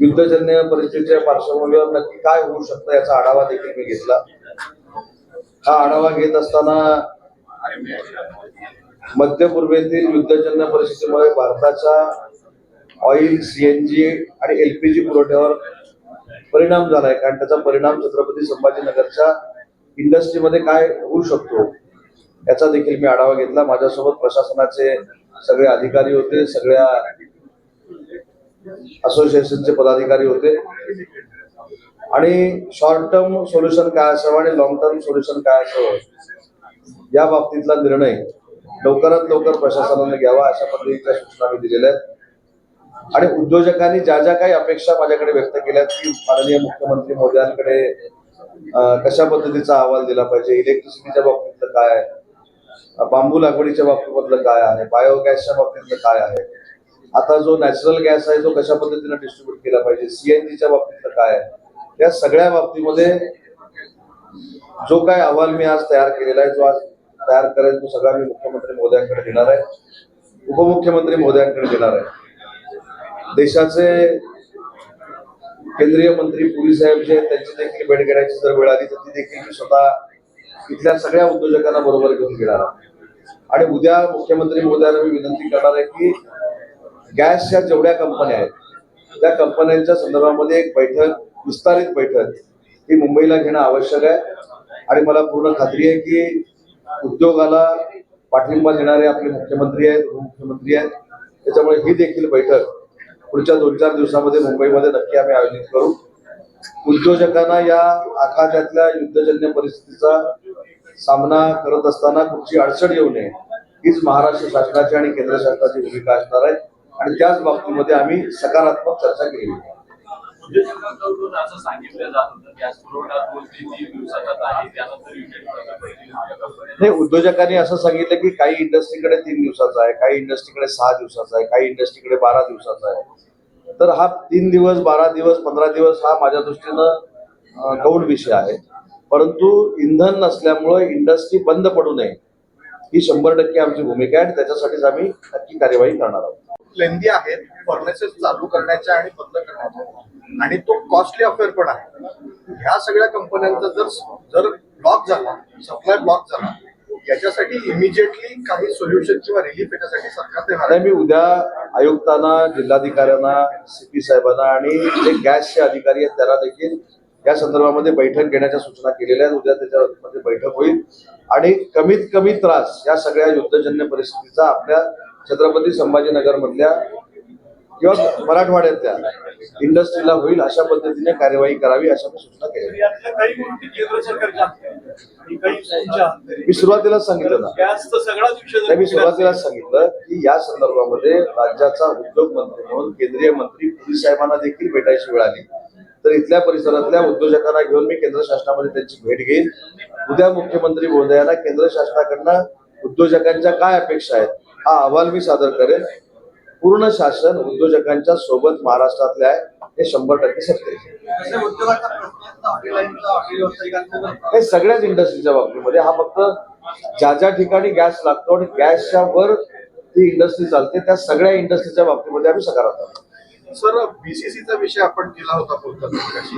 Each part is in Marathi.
युद्धजन्य परिस्थितीच्या पार्श्वभूमीवर नक्की काय होऊ शकतं याचा आढावा देखील मी घेतला। हा आढावा घेत असताना मध्य पूर्वेतील युद्धजन्य परिस्थितीमुळे भारताच्या ऑइल, सीएनजी आणि एलपीजी पुरवठ्यावर परिणाम झालाय, कारण त्याचा परिणाम छत्रपती संभाजीनगरच्या इंडस्ट्रीमध्ये काय होऊ शकतो याचा देखील मी आढावा घेतला। माझ्यासोबत प्रशासनाचे सगळे अधिकारी होते, सगळ्या असोसिएशनचे पदाधिकारी होते आणि शॉर्ट टर्म सोल्युशन काय असावं आणि लॉंग टर्म सोल्युशन काय असावं या बाबतीतला निर्णय लवकरात लवकर प्रशासनाने घ्यावा अशा पद्धतीच्या सूचना मी दिलेल्या आहेत। आणि उद्योजकांनी ज्या ज्या काही अपेक्षा माझ्याकडे व्यक्त केल्या की माननीय मुख्यमंत्री मोदयांकडे कशा पद्धतीचा अहवाल दिला पाहिजे, इलेक्ट्रिसिटीच्या बाबतीतलं काय, बांबू लागवडीच्या बाबतीमधलं काय आहे, बायोगॅसच्या बाबतीतलं काय आहे, आता जो नॅचरल गॅस आहे तो कशा पद्धतीने डिस्ट्रीब्यूट केला पाहिजे, सीएनजीच्या बाबतीतलं काय आहे, या सगळ्या बाबतीमध्ये जो काय अहवाल मी आज तयार केलेला आहे, जो आज तयार करेल तो सगळा मी मुख्यमंत्री महोदयांकडे देणार आहे, उपमुख्यमंत्री महोदयांकडे देणार आहे। देशाचे केंद्रीय मंत्री पुरी साहेब जे त्यांची देखील भेट घेण्याची जर वेळ आली तर ती देखील मी स्वतः इथल्या सगळ्या उद्योजकांना बरोबर घेऊन घेणार आहे। आणि उद्या मुख्यमंत्री महोदयांना मी विनंती करणार आहे की गॅसच्या जेवढ्या कंपन्या आहेत त्या कंपन्यांच्या संदर्भामध्ये एक बैठक, विस्तारित बैठक ही मुंबईला घेणं आवश्यक आहे। आणि मला पूर्ण खात्री आहे की उद्योगाला पाठिंबा देणारे आपले मुख्यमंत्री आहेत, उपमुख्यमंत्री आहेत, त्याच्यामुळे ही देखील बैठक पुढच्या 2-4 दिवसामध्ये मुंबईमध्ये नक्की आम्ही आयोजित करू। उद्योजकांना या आखाड्यातल्या युद्धजन्य परिस्थितीचा सामना करत असताना कुठची अडचण येऊ नये हीच महाराष्ट्र शासनाची आणि केंद्र शासनाची भूमिका असणार आहे आणि त्याच बाबतीमध्ये आम्ही सकारात्मक चर्चा केली। नाही, उद्योजकांनी असं सांगितलं की काही इंडस्ट्रीकडे 3 दिवसाचा आहे, काही इंडस्ट्रीकडे 6 दिवसाचा आहे, काही इंडस्ट्रीकडे 12 दिवसाचा आहे। तर हा 3 दिवस, 12 दिवस, 15 दिवस हा माझ्या दृष्टीनं गौण विषय आहे, परंतु इंधन नसल्यामुळे इंडस्ट्री बंद पडू नये ही 100% आमची भूमिका आहे आणि त्याच्यासाठीच आम्ही नक्की कार्यवाही करणार आहोत। लेंदी आहेत फर्नेसेस चालू करण्याच्या आणि बंद करण्याच्या, आणि तो कॉस्टली अफेअर पण आहे। ह्या सगळ्या कंपन्यांचा जर ब्लॉक झाला, सप्लाय ब्लॉक झाला, याच्यासाठी इमिजिएटली काही सोल्युशन किंवा रिलीफ याच्यासाठी सरकार देणार आहे। मी उद्या आयुक्तांना, जिल्हाधिकाऱ्यांना, सीपी साहेबांना आणि जे गॅसचे अधिकारी आहेत त्याला देखील या संदर्भामध्ये बैठक घेण्याच्या सूचना केलेल्या आहेत। उद्या त्याच्यामध्ये बैठक होईल आणि कमीत कमी त्रास या सगळ्या युद्धजन्य परिस्थितीचा आपल्या छत्रपती संभाजीनगर मधल्या किंवा मराठवाड्यातल्या इंडस्ट्रीला होईल अशा पद्धतीने कार्यवाही करावी अशा सूचना केल्या। मी सुरुवातीलाच सांगितलं ना, मी सुरुवातीलाच सांगितलं की या संदर्भामध्ये राज्याचा उद्योग मंत्री म्हणून केंद्रीय मंत्री पुरी साहेबांना देखील भेटायची वेळ आली तर इथल्या परिसरातल्या उद्योजकांना घेऊन मी केंद्र शासनामध्ये त्यांची भेट घेईन। उद्या मुख्यमंत्री महोदयांना केंद्र शासनाकडनं उद्योजकांच्या काय अपेक्षा आहेत हा अहवाल मी सादर करेन। पूर्ण शासन उद्योजकांच्या सोबत महाराष्ट्रातले आहे हे 100% सत्य आहे। हे सगळ्याच इंडस्ट्रीच्या बाबतीमध्ये हा फक्त ज्या ज्या ठिकाणी गॅस लागतो आणि गॅसच्या वर ती इंडस्ट्री चालते त्या सगळ्या इंडस्ट्रीच्या बाबतीमध्ये आम्ही सकारात्मक। सर, बीसीसीचा विषय आपण केला होता बोलताना,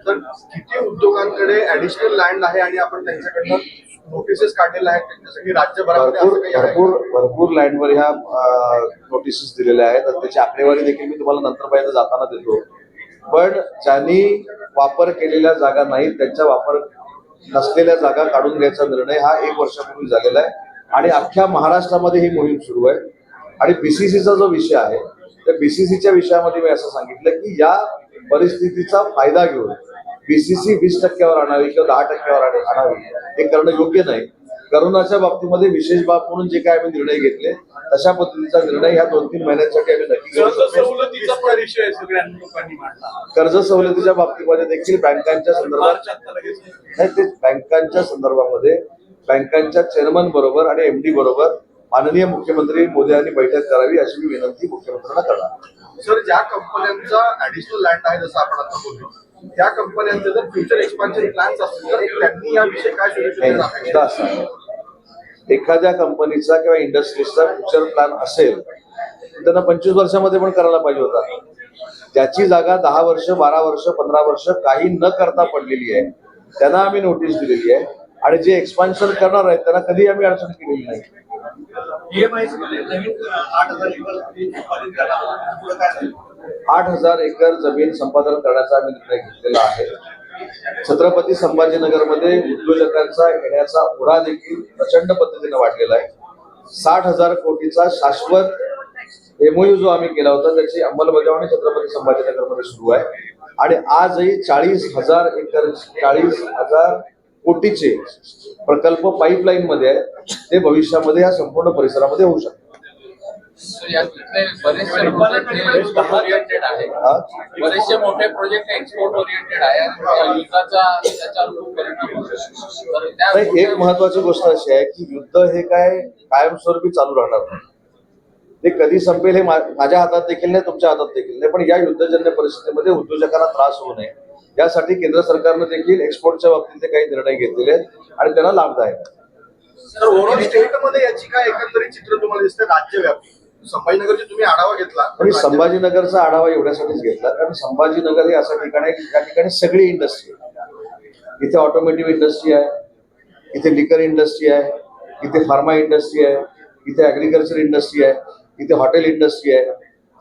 तर किती उद्योगांकडे ऍडिशनल लँड आहे आणि आपण त्यांच्याकडनं नोटिसेस काढलेल्या आहेत त्यांच्यासाठी राज्यभरामध्ये भरपूर लँडवर ह्या नोटिसेस दिलेल्या आहेत आणि त्याची आकडेवारी देखील मी तुम्हाला नंतर पर्यंत जाताना देतो। पण ज्यांनी वापर केलेल्या जागा नाहीत त्यांच्या वापर नसलेल्या जागा काढून घ्यायचा निर्णय हा 1 वर्षापूर्वी झालेला आहे आणि अख्ख्या महाराष्ट्रामध्ये ही मोहीम सुरू आहे। आणि बीसीसीचा जो विषय आहे त्या बीसीसीच्या विषयामध्ये मी असं सांगितलं की या परिस्थितीचा फायदा घेऊन बीसीसी 20% आणावी किंवा 10% आणावी हे करणं योग्य नाही। करोनाच्या बाबतीमध्ये विशेष बाब म्हणून जे काय आम्ही निर्णय घेतले तशा पद्धतीचा निर्णय ह्या 2-3 महिन्यांसाठी आम्ही नक्की घेऊ शकतो। कर्ज सवलतीच्या बाबतीमध्ये देखील बँकांच्या संदर्भात बँकांच्या संदर्भामध्ये बँकांच्या चेअरमन बरोबर आणि एमडी बरोबर माननीय मुख्यमंत्री मोदी यांनी बैठक करावी अशी मी विनंती मुख्यमंत्र्यांना करणार। सर, ज्या कंपन्यांचा ऍडिशनल लँड आहे जसं आपण आता बोललो त्या कंपन्यांचे जर फ्युचर एक्सपान्शन प्लॅन्स असतील तर त्यांनी याविषयी काय सोल्युशन? एखाद्या कंपनीचा किंवा इंडस्ट्रीजचा फ्युचर प्लॅन असेल त्यांना 25 वर्षामध्ये पण करायला पाहिजे होता। ज्याची जागा 10 वर्ष 12 वर्ष 15 वर्ष काही न करता पडलेली आहे त्यांना आम्ही नोटीस दिलेली आहे आणि जे एक्सपान्शन करणार आहेत त्यांना कधी आम्ही अडचण केलेली नाही. नवीन 8,000 एकर जमीन संपादन करण्याचा आम्ही निर्णय घेतलेला आहे. छत्रपती संभाजीनगरमध्ये उद्योजकांचा येण्याचा ओढा देखील प्रचंड पद्धतीने वाढलेला आहे. 60,000 कोटीचा शाश्वत एमओयू जो आम्ही केला होता त्याची अंमलबजावणी छत्रपती संभाजीनगरमध्ये सुरू आहे आणि आजही 40,000 एकर 40,000 कोटीचे प्रकल्प पाईपलाईन मध्ये आहे. ते भविष्यामध्ये या संपूर्ण परिसरामध्ये होऊ शकतात. बरेचसे ओरिएंटेड आहे, बरेचसे मोठे प्रोजेक्ट एक्सपोर्ट ओरिएंटेड आहे आणि युद्धाचा त्याच्यावर खूप परिणाम होतो. तर त्या एक महत्वाची गोष्ट अशी आहे की युद्ध हे काय कायमस्वरूपी चालू राहणार नाही. ते कधी संपेल हे माझ्या हातात देखील नाही, तुमच्या हातात देखील नाही. पण या युद्धजन्य परिस्थितीमध्ये उद्योजकांना त्रास होऊ नये यासाठी केंद्र सरकारनं देखील एक्सपोर्टच्या बाबतीत काही निर्णय घेतलेले आहेत आणि त्यांना लाभदायक आहे. तर ओव्हरऑल स्टेटमध्ये याची काय एकंदरीत चित्र तुम्हाला दिसतं राज्यव्यापी? संभाजीनगरची तुम्ही आढावा घेतला पण संभाजीनगरचा आढावा एवढ्यासाठीच घेतला कारण संभाजीनगर हे असं ठिकाण आहे की या ठिकाणी सगळी इंडस्ट्री आहे. इथे ऑटोमोटिव्ह इंडस्ट्री आहे, इथे लिकर इंडस्ट्री आहे, इथे फार्मा इंडस्ट्री आहे, इथे ऍग्रिकल्चर इंडस्ट्री आहे, इथे हॉटेल इंडस्ट्री आहे.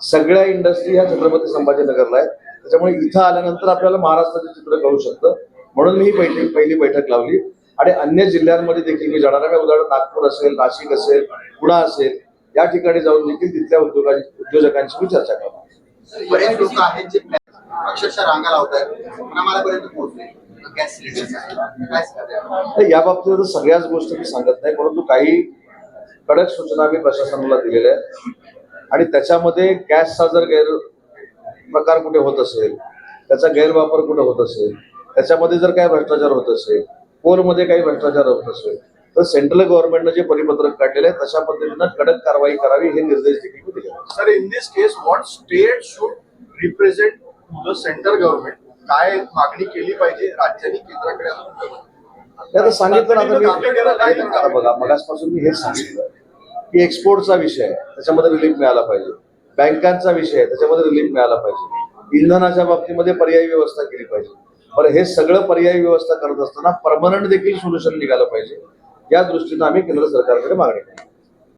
सगळ्या इंडस्ट्री ह्या छत्रपती संभाजीनगरला आहेत. त्याच्यामुळे इथं आल्यानंतर आपल्याला महाराष्ट्राचे चित्र कळू शकतं. म्हणून मी ही पहिली बैठक लावली आणि अन्य जिल्ह्यांमध्ये देखील मी जाणार आहे. उदाहरण नागपूर असेल, नाशिक असेल, पुणे असेल, या ठिकाणी जाऊन देखील तिथल्या उद्योजकांशी मी चर्चा करणार. बरेच लोक आहेत जे अक्षरशः रांगा लावतात आम्हालापर्यंत पोहोचले गॅस सिलेंडर या बाबतीत सगळ्याच गोष्टी मी सांगत नाही, परंतु काही कडक सूचना मी प्रशासनाला दिलेल्या आहेत आणि त्याच्यामध्ये गॅसचा जर गैरप्रकार कुठे होत असेल, त्याचा गैरवापर कुठे होत असेल, त्याच्यामध्ये जर काही भ्रष्टाचार होत असेल, कोलमध्ये काही भ्रष्टाचार होत असेल तर सेंट्रल गव्हर्नमेंटनं जे परिपत्रक काढलेले आहे तशा पद्धतीनं कडक कारवाई करावी हे निर्देश देखील मी दिले. Sir, in this case what state should represent the central government? काय मागणी केली पाहिजे राज्यांनी केंद्राकडे? आता सांगितलं ना आता बघा मगासपासून मी हेच सांगितलं की एक्सपोर्टचा विषय आहे त्याच्यामध्ये रिलीफ मिळाला पाहिजे, बँकांचा विषय आहे त्याच्यामध्ये रिलीफ मिळाला पाहिजे, इंधनाच्या बाबतीमध्ये पर्यायी व्यवस्था केली पाहिजे. बरं, हे सगळं पर्यायी व्यवस्था करत असताना परमनंट देखील सोल्युशन निघालं पाहिजे. या दृष्टीनं आम्ही केंद्र सरकारकडे मागणी केली.